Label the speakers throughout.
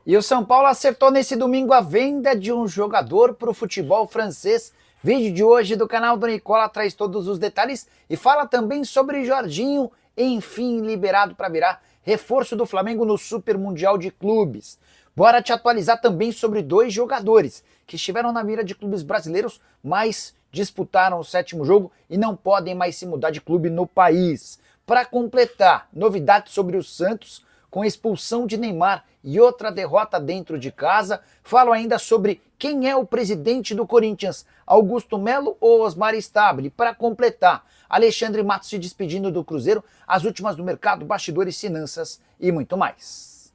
Speaker 1: E o São Paulo acertou nesse domingo a venda de um jogador para o futebol francês. Vídeo de hoje do canal do Nicola traz todos os detalhes e fala também sobre Jorginho, enfim liberado para virar reforço do Flamengo no Super Mundial de Clubes. Bora te atualizar também sobre dois jogadores que estiveram na mira de clubes brasileiros, mas disputaram o sétimo jogo e não podem mais se mudar de clube no país. Para completar, novidades sobre o Santos, com a expulsão de Neymar e outra derrota dentro de casa. Falo ainda sobre quem é o presidente do Corinthians, Augusto Melo ou Osmar Stabile. Para completar, Alexandre Matos se despedindo do Cruzeiro, as últimas do mercado, bastidores, finanças e muito mais.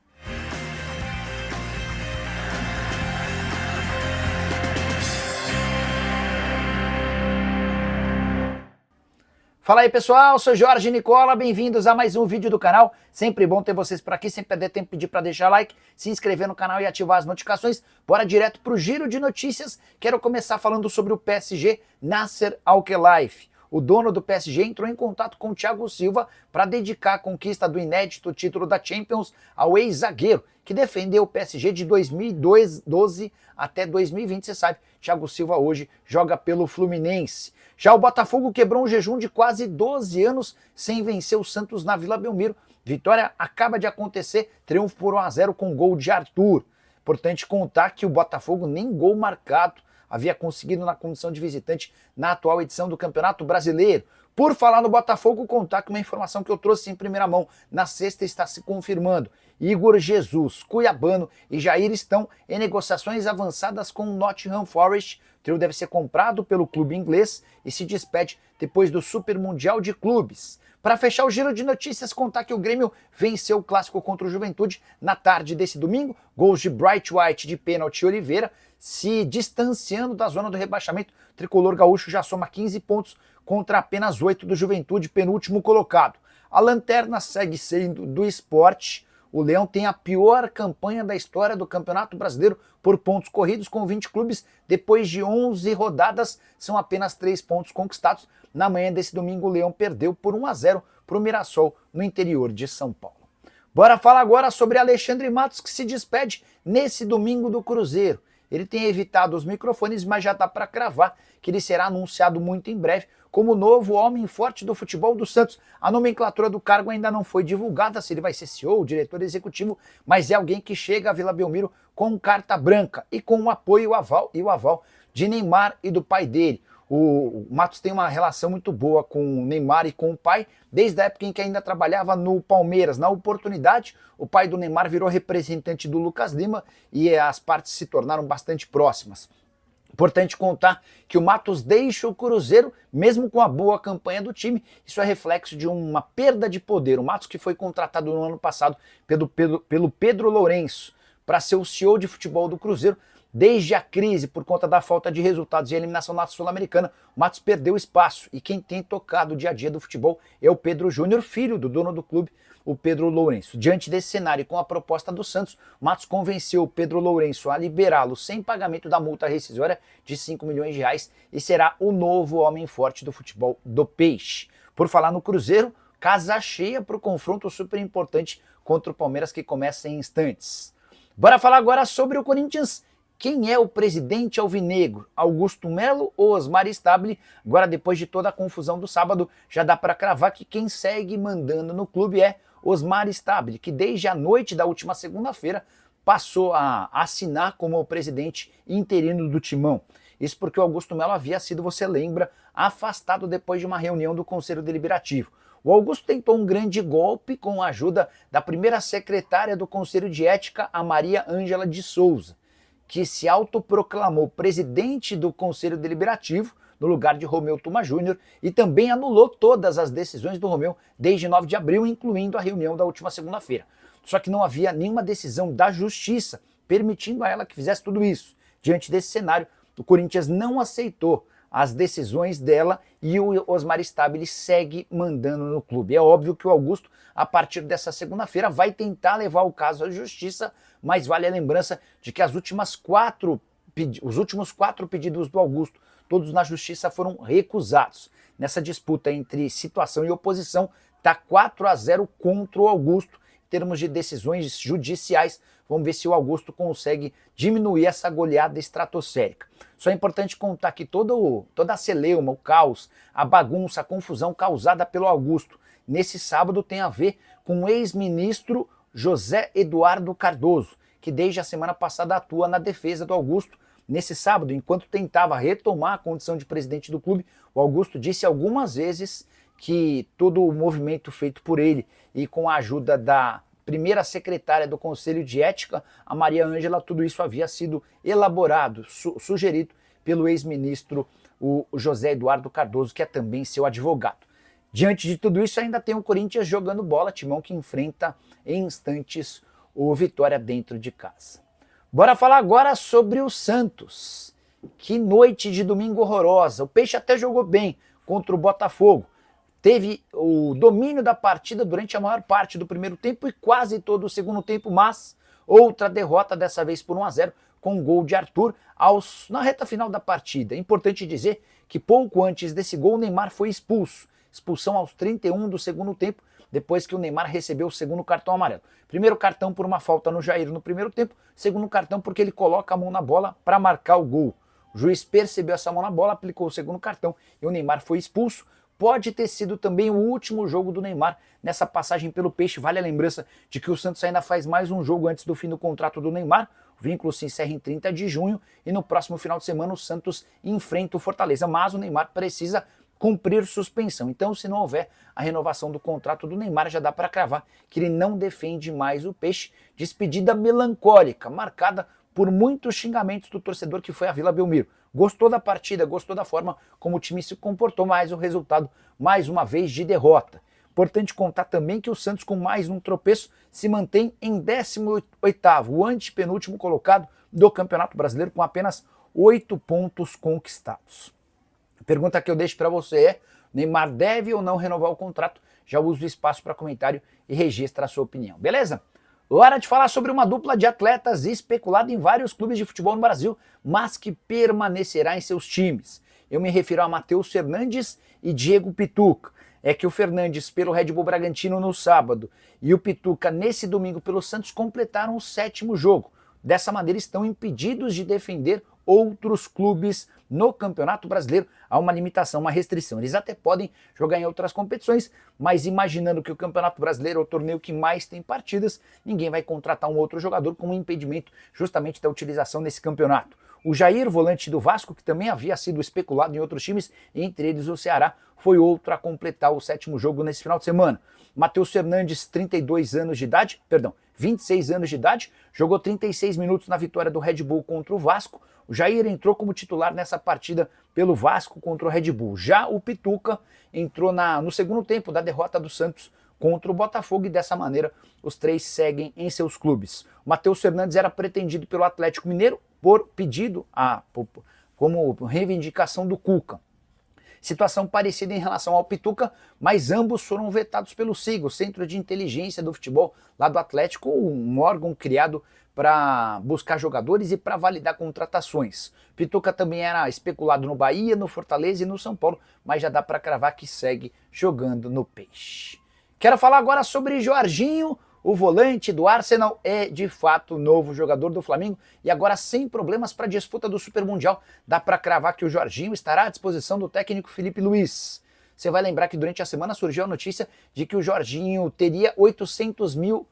Speaker 1: Fala aí pessoal, sou Jorge Nicola, bem-vindos a mais um vídeo do canal. Sempre bom ter vocês por aqui, sem perder tempo, pedir para deixar like, se inscrever no canal e ativar as notificações. Bora direto pro giro de notícias. Quero começar falando sobre o PSG, Nasser Al-Khelaifi. O dono do PSG entrou em contato com o Thiago Silva para dedicar a conquista do inédito título da Champions ao ex-zagueiro, que defendeu o PSG de 2012 até 2020, você sabe. Thiago Silva hoje joga pelo Fluminense. Já o Botafogo quebrou um jejum de quase 12 anos sem vencer o Santos na Vila Belmiro. Vitória acaba de acontecer, triunfo por 1-0 com gol de Arthur. Importante contar que o Botafogo nem gol marcado havia conseguido na condição de visitante na atual edição do Campeonato Brasileiro. Por falar no Botafogo, contar que uma informação que eu trouxe em primeira mão na sexta está se confirmando. Igor Jesus, Cuiabano e Jair estão em negociações avançadas com o Nottingham Forest. O trio deve ser comprado pelo clube inglês e se despede depois do Super Mundial de Clubes. Para fechar o giro de notícias, contar que o Grêmio venceu o clássico contra o Juventude na tarde desse domingo. Gols de Bright White de pênalti e Oliveira, se distanciando da zona do rebaixamento. O tricolor gaúcho já soma 15 pontos contra apenas 8 do Juventude, penúltimo colocado. A lanterna segue sendo do Sport. O Leão tem a pior campanha da história do Campeonato Brasileiro por pontos corridos, com 20 clubes. Depois de 11 rodadas, são apenas 3 pontos conquistados. Na manhã desse domingo, o Leão perdeu por 1-0 para o Mirassol, no interior de São Paulo. Bora falar agora sobre Alexandre Matos, que se despede nesse domingo do Cruzeiro. Ele tem evitado os microfones, mas já dá para cravar que ele será anunciado muito em breve como o novo homem forte do futebol do Santos. A nomenclatura do cargo ainda não foi divulgada, se ele vai ser CEO, diretor executivo, mas é alguém que chega a Vila Belmiro com carta branca e com o apoio e o aval de Neymar e do pai dele. O Matos tem uma relação muito boa com o Neymar e com o pai, desde a época em que ainda trabalhava no Palmeiras. Na oportunidade, o pai do Neymar virou representante do Lucas Lima e as partes se tornaram bastante próximas. Importante contar que o Matos deixa o Cruzeiro, mesmo com a boa campanha do time. Isso é reflexo de uma perda de poder. O Matos, que foi contratado no ano passado pelo Pedro Lourenço para ser o CEO de futebol do Cruzeiro, desde a crise por conta da falta de resultados e a eliminação na Sul-Americana, o Matos perdeu espaço. E quem tem tocado o dia a dia do futebol é o Pedro Júnior, filho do dono do clube, o Pedro Lourenço. Diante desse cenário e com a proposta do Santos, Matos convenceu o Pedro Lourenço a liberá-lo sem pagamento da multa rescisória de 5 milhões de reais e será o novo homem forte do futebol do Peixe. Por falar no Cruzeiro, casa cheia para o confronto super importante contra o Palmeiras que começa em instantes. Bora falar agora sobre o Corinthians. Quem é o presidente alvinegro? Augusto Melo ou Osmar Stabile? Agora, depois de toda a confusão do sábado, já dá para cravar que quem segue mandando no clube é Osmar Stabile, que desde a noite da última segunda-feira passou a assinar como o presidente interino do Timão. Isso porque o Augusto Melo havia sido, você lembra, afastado depois de uma reunião do Conselho Deliberativo. O Augusto tentou um grande golpe com a ajuda da primeira secretária do Conselho de Ética, a Maria Ângela de Souza, que se autoproclamou presidente do Conselho Deliberativo, no lugar de Romeu Tuma Júnior, e também anulou todas as decisões do Romeu desde 9 de abril, incluindo a reunião da última segunda-feira. Só que não havia nenhuma decisão da Justiça permitindo a ela que fizesse tudo isso. Diante desse cenário, o Corinthians não aceitou as decisões dela e o Osmar Stabile segue mandando no clube. É óbvio que o Augusto, a partir dessa segunda-feira, vai tentar levar o caso à Justiça, mas vale a lembrança de que os últimos 4 pedidos do Augusto, todos na Justiça, foram recusados. Nessa disputa entre situação e oposição, está 4-0 contra o Augusto. Em termos de decisões judiciais, Vamos ver se o Augusto consegue diminuir essa goleada estratosférica. Só é importante contar que toda a celeuma, o caos, a bagunça, a confusão causada pelo Augusto nesse sábado tem a ver com o ex-ministro José Eduardo Cardoso, que desde a semana passada atua na defesa do Augusto. Nesse sábado, enquanto tentava retomar a condição de presidente do clube, o Augusto disse algumas vezes que todo o movimento feito por ele e com a ajuda da primeira secretária do Conselho de Ética, a Maria Ângela, tudo isso havia sido elaborado, sugerido pelo ex-ministro o José Eduardo Cardoso, que é também seu advogado. Diante de tudo isso, ainda tem o Corinthians jogando bola, timão que enfrenta em instantes o Vitória dentro de casa. Bora falar agora sobre o Santos. Que noite de domingo horrorosa. O Peixe até jogou bem contra o Botafogo. Teve o domínio da partida durante a maior parte do primeiro tempo e quase todo o segundo tempo, mas outra derrota, dessa vez por 1-0, com um gol de Arthur na reta final da partida. É importante dizer que pouco antes desse gol o Neymar foi expulso. Expulsão aos 31 do segundo tempo, depois que o Neymar recebeu o segundo cartão amarelo. Primeiro cartão por uma falta no Jair no primeiro tempo, segundo cartão porque ele coloca a mão na bola para marcar o gol. O juiz percebeu essa mão na bola, aplicou o segundo cartão e o Neymar foi expulso. Pode ter sido também o último jogo do Neymar nessa passagem pelo Peixe. Vale a lembrança de que o Santos ainda faz mais um jogo antes do fim do contrato do Neymar. O vínculo se encerra em 30 de junho e no próximo final de semana o Santos enfrenta o Fortaleza, mas o Neymar precisa cumprir suspensão. Então, se não houver a renovação do contrato do Neymar, já dá para cravar que ele não defende mais o Peixe. Despedida melancólica, marcada por muitos xingamentos do torcedor que foi à Vila Belmiro. Gostou da partida, gostou da forma como o time se comportou, mas o resultado, mais uma vez, de derrota. Importante contar também que o Santos, com mais um tropeço, se mantém em 18º, o antepenúltimo colocado do Campeonato Brasileiro, com apenas 8 pontos conquistados. A pergunta que eu deixo para você é: Neymar deve ou não renovar o contrato? Já uso o espaço para comentário e registra a sua opinião, beleza? Hora de falar sobre uma dupla de atletas especulada em vários clubes de futebol no Brasil, mas que permanecerá em seus times. Eu me refiro a Matheus Fernandes e Diego Pituca. É que o Fernandes pelo Red Bull Bragantino no sábado e o Pituca nesse domingo pelo Santos completaram o 7º jogo. Dessa maneira estão impedidos de defender outros clubes no Campeonato Brasileiro. Há uma limitação, uma restrição. Eles até podem jogar em outras competições, mas imaginando que o Campeonato Brasileiro é o torneio que mais tem partidas, ninguém vai contratar um outro jogador com um impedimento justamente da utilização nesse campeonato. O Jair, volante do Vasco, que também havia sido especulado em outros times, entre eles o Ceará, foi outro a completar o 7º jogo nesse final de semana. Matheus Fernandes, 26 anos de idade, jogou 36 minutos na vitória do Red Bull contra o Vasco. O Jair entrou como titular nessa partida pelo Vasco contra o Red Bull. Já o Pituca entrou no segundo tempo da derrota do Santos contra o Botafogo e dessa maneira os três seguem em seus clubes. O Matheus Fernandes era pretendido pelo Atlético Mineiro por pedido como reivindicação do Cuca. Situação parecida em relação ao Pituca, mas ambos foram vetados pelo SIG, o Centro de Inteligência do Futebol lá do Atlético, um órgão criado para buscar jogadores e para validar contratações. Pituca também era especulado no Bahia, no Fortaleza e no São Paulo, mas já dá para cravar que segue jogando no Peixe. Quero falar agora sobre Jorginho. O volante do Arsenal é de fato o novo jogador do Flamengo e agora sem problemas para a disputa do Super Mundial. Dá para cravar que o Jorginho estará à disposição do técnico Felipe Luiz. Você vai lembrar que durante a semana surgiu a notícia de que o Jorginho teria 800 mil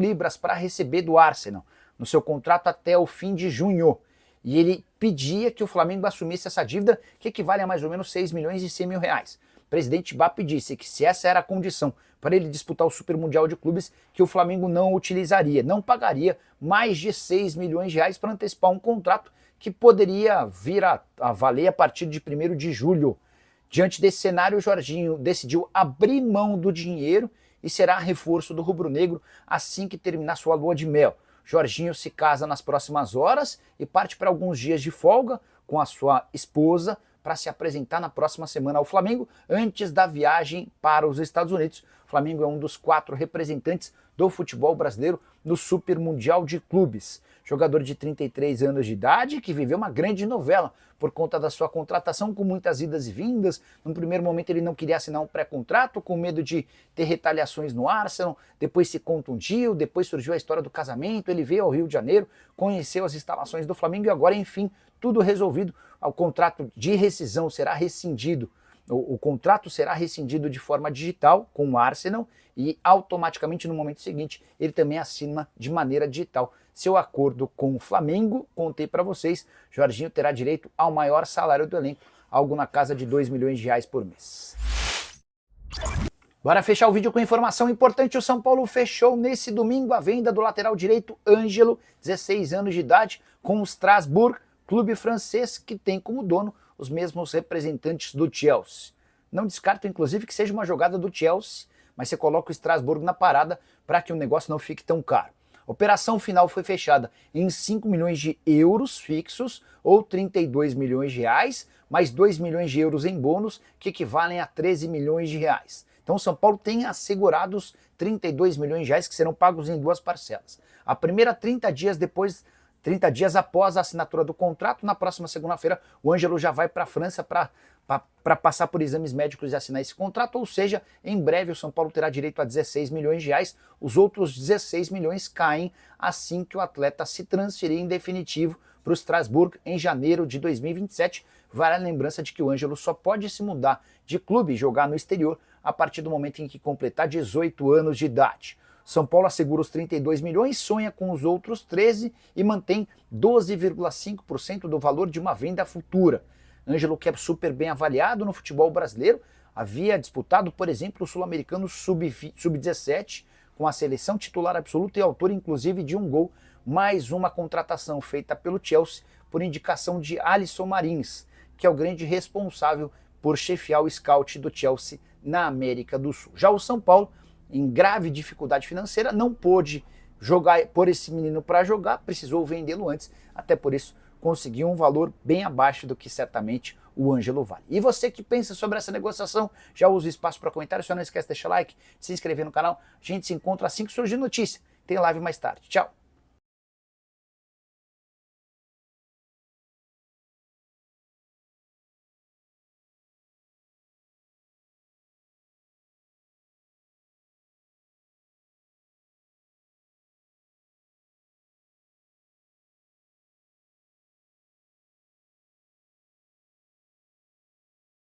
Speaker 1: libras para receber do Arsenal no seu contrato até o fim de junho. E ele pedia que o Flamengo assumisse essa dívida, que equivale a mais ou menos 6 milhões e 100 mil reais. O presidente BAP disse que se essa era a condição para ele disputar o Super Mundial de Clubes, que o Flamengo não utilizaria, não pagaria mais de 6 milhões de reais para antecipar um contrato que poderia vir a valer a partir de 1º de julho. Diante desse cenário, o Jorginho decidiu abrir mão do dinheiro e será reforço do rubro-negro assim que terminar sua lua de mel. Jorginho se casa nas próximas horas e parte para alguns dias de folga com a sua esposa para se apresentar na próxima semana ao Flamengo, antes da viagem para os Estados Unidos. O Flamengo é um dos 4 representantes do futebol brasileiro no Super Mundial de Clubes. Jogador de 33 anos de idade que viveu uma grande novela por conta da sua contratação com muitas idas e vindas. No primeiro momento ele não queria assinar um pré-contrato com medo de ter retaliações no Arsenal, depois se contundiu, depois surgiu a história do casamento, ele veio ao Rio de Janeiro, conheceu as instalações do Flamengo e agora, enfim, tudo resolvido. O contrato de rescisão será rescindido. O contrato será rescindido de forma digital com o Arsenal e automaticamente no momento seguinte ele também assina de maneira digital seu acordo com o Flamengo. Contei para vocês, Jorginho terá direito ao maior salário do elenco, algo na casa de 2 milhões de reais por mês. Bora fechar o vídeo com informação importante. O São Paulo fechou nesse domingo a venda do lateral direito Ângelo, 16 anos de idade, com o Strasbourg, clube francês que tem como dono os mesmos representantes do Chelsea. Não descarto, inclusive, que seja uma jogada do Chelsea, mas você coloca o Strasbourg na parada para que o negócio não fique tão caro. A operação final foi fechada em 5 milhões de euros fixos, ou 32 milhões de reais, mais 2 milhões de euros em bônus, que equivalem a 13 milhões de reais. Então o São Paulo tem assegurados 32 milhões de reais que serão pagos em 2 parcelas. A primeira 30 dias após a assinatura do contrato. Na próxima segunda-feira, o Ângelo já vai para a França para passar por exames médicos e assinar esse contrato, ou seja, em breve o São Paulo terá direito a 16 milhões de reais. Os outros 16 milhões caem assim que o atleta se transferir em definitivo para o Strasbourg em janeiro de 2027. Vale a lembrança de que o Ângelo só pode se mudar de clube e jogar no exterior a partir do momento em que completar 18 anos de idade. São Paulo assegura os 32 milhões, sonha com os outros 13 e mantém 12,5% do valor de uma venda futura. Ângelo, que é super bem avaliado no futebol brasileiro, havia disputado, por exemplo, o Sul-Americano Sub-17 com a seleção titular absoluta e autor, inclusive, de um gol. Mais uma contratação feita pelo Chelsea por indicação de Alisson Marins, que é o grande responsável por chefiar o scout do Chelsea na América do Sul. Já o São Paulo, em grave dificuldade financeira, não pôde pôr esse menino para jogar, precisou vendê-lo antes, até por isso conseguiu um valor bem abaixo do que certamente o Ângelo vale. E você que pensa sobre essa negociação, já usa o espaço para comentário, só não esquece de deixar like, de se inscrever no canal. A gente se encontra assim que surgir notícia. Tem live mais tarde. Tchau!